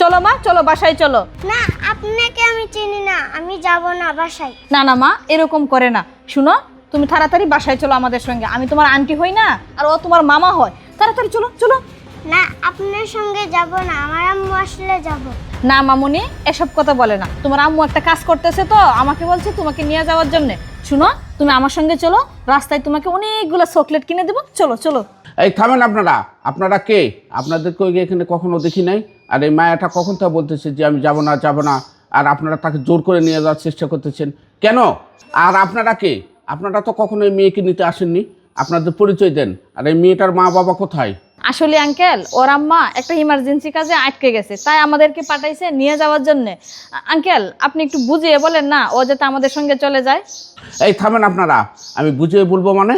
চলো মা, চলো বাসায় চলো। না, আপনাকে আমি চিনি না, আমি যাব না বাসায়। না না মা, এরকম করে না। শুনো, তুমি তাড়াতাড়ি বাসায় চলো আমাদের সঙ্গে। আমি তোমার আন্টি হই না, আর ও তোমার মামা হয়। তাড়াতাড়ি চলো চলো। না, আপনার সঙ্গে যাব না, আমার আম্মু আসলে যাব। না মামুনি, এসব কথা বলে না। তোমার আম্মু একটা কাজ করতেছে, তো আমাকে বলছে তোমাকে নিয়ে যাওয়ার জন্য। শুনো, তুমি আমার সঙ্গে চলো, রাস্তায় তোমাকে অনেকগুলো চকলেট কিনে দেবো। চলো চলো। এই থামেন আপনারা। আপনারা কে? আপনাদেরকে ওই এখানে কখনো দেখি নাই। আর এই মায়াটা কখন তা বলতেছে যে আমি যাব না যাব না, আর আপনারা তাকে জোর করে নিয়ে যাওয়ার চেষ্টা করতেছেন কেন? আর আপনারা কে? আপনারা তো কখনো এই মেয়েকে নিতে আসেননি। আপনাদের পরিচয় দেন। আর এই মেয়েটার মা বাবা কোথায়? আসলে আঙ্কেল, ওর আম্মা একটা ইমার্জেন্সি কাজে আটকে গেছে, তাই আমাদেরকে পাঠাইছে নিয়ে যাওয়ার জন্য। আঙ্কেল, আপনি একটু বুঝিয়ে বলেন না, ও যাতে আমাদের সঙ্গে চলে যায়। এই থামেন আপনারা। আমি বুঝিয়ে বলবো মানে?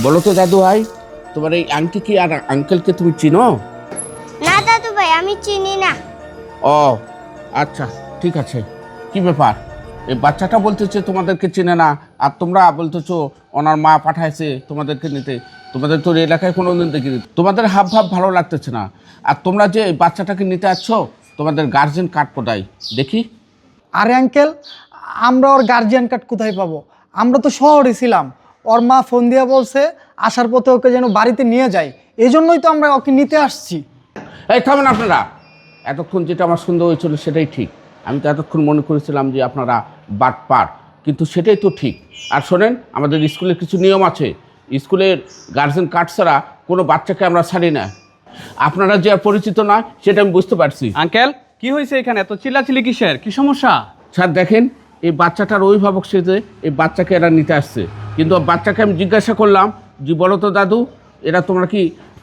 বলো তো দাদু ভাই, তোমার এই আন্টি কি আর আঙ্কেলকে তুমি চিনো? না দাদু ভাই, আমি চিনি না। ও আচ্ছা, ঠিক আছে। কি ব্যাপার? এই বাচ্চাটা বলতেছে তোমাদেরকে চেনে না, আর তোমরা বলতেছো ওনার মা পাঠাইছে তোমাদেরকে নিতে। তোমাদের তো এলাকায় কোনো দিন দেখিনি। তোমাদের হাব ভাব ভালো লাগতেছে না। আর তোমরা যে এই বাচ্চাটাকে নিতে আসছো, তোমাদের গার্জেন কার্ড কোথায় দেখি? আরে আঙ্কেল, আমরা ওর গার্জিয়ান কার্ড কোথায় পাবো? আমরা তো শহরে ছিলাম। ওর মা ফোন দিয়ে বলছে আসার পথে ওকে যেন বাড়িতে নিয়ে যায়, এই জন্যই তো আমরা ওকে নিতে আসছি। এই থামেন আপনারা। এতক্ষণ যেটা আমার সুন্দর হয়েছিল সেটাই ঠিক। আমি তো এতক্ষণ মনে করেছিলাম যে আপনারা বাটপার, কিন্তু সেটাই তো ঠিক। আর শোনেন, আমাদের স্কুলের কিছু নিয়ম আছে। স্কুলের গার্জেন কার্ড ছাড়া কোনো বাচ্চাকে আমরা ছাড়ি না। আপনারা যে আর পরিচিত না সেটা আমি বুঝতে পারছি। আঙ্কেল, কি হয়েছে এখানে? এত চিল্লাচিল্লি কিসের? কি সমস্যা? স্যার দেখেন, এই বাচ্চাটার অভিভাবক সেজে এই বাচ্চাকে এরা নিতে আসছে। কিন্তু বাচ্চাকে আমি জিজ্ঞাসা করলাম যে বলো তো দাদু, এরা তোমরা কি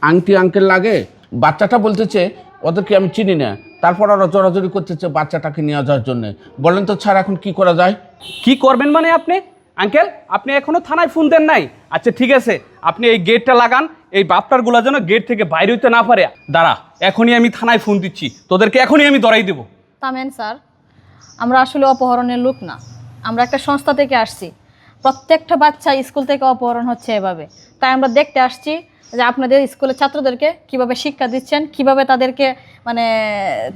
আংটি আঙ্কেল লাগে? বাচ্চাটা বলতেছে ওদেরকে আমি চিনি না। তারপর ওরা জোরাজোরি করতেছে বাচ্চাটাকে নিয়ে যাওয়ার জন্য। বলেন তো স্যার, এখন কি করা যায়? কি করবেন মানে আপনি? আঙ্কেল, আপনি এখনো থানায় ফোন দেন নাই? আচ্ছা ঠিক আছে, আপনি এই গেটটা লাগান, এই বাপটারগুলো যেন গেট থেকে বাইরে হইতে না পারে। দাঁড়া, এখনই আমি থানায় ফোন দিচ্ছি, তোদেরকে এখনই আমি ধরাই দেবো। থামেন স্যার, আমরা আসলে অপহরণের লোক না। আমরা একটা সংস্থা থেকে আসছি। প্রত্যেকটা বাচ্চা স্কুল থেকে অপহরণ হচ্ছে এভাবে, তাই আমরা দেখতে আসছি যে আপনাদের স্কুলের ছাত্রদেরকে কিভাবে শিক্ষা দিচ্ছেন, কিভাবে তাদেরকে মানে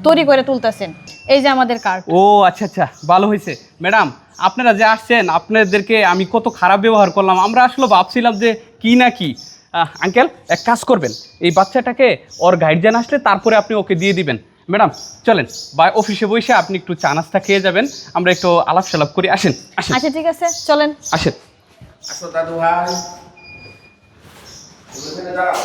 তৈরি করে তুলতেছেন। এই যে আমাদের কার্ড। ও আচ্ছা আচ্ছা, ভালো হয়েছে। ম্যাডাম, আপনারা যে আসছেন, আপনাদেরকে আমি কত খারাপ ব্যবহার করলাম। আমরা আসলে ভাবছিলাম যে কি না কি। আঙ্কেল, এক কাজ করবেন, এই বাচ্চাটাকে ওর গার্জিয়ান আসলে তারপরে আপনি ওকে দিয়ে দিবেন। ম্যাডাম চলেন, বা অফিসে বসে আপনি একটু চা নাস্তা খেয়ে যাবেন, আমরা একটু আলাপ সালাপ করি। আসেন আসেন আচ্ছা ঠিক আছে, চলেন। আসেন। আসো দাদু ভাই, দাঁড়াও।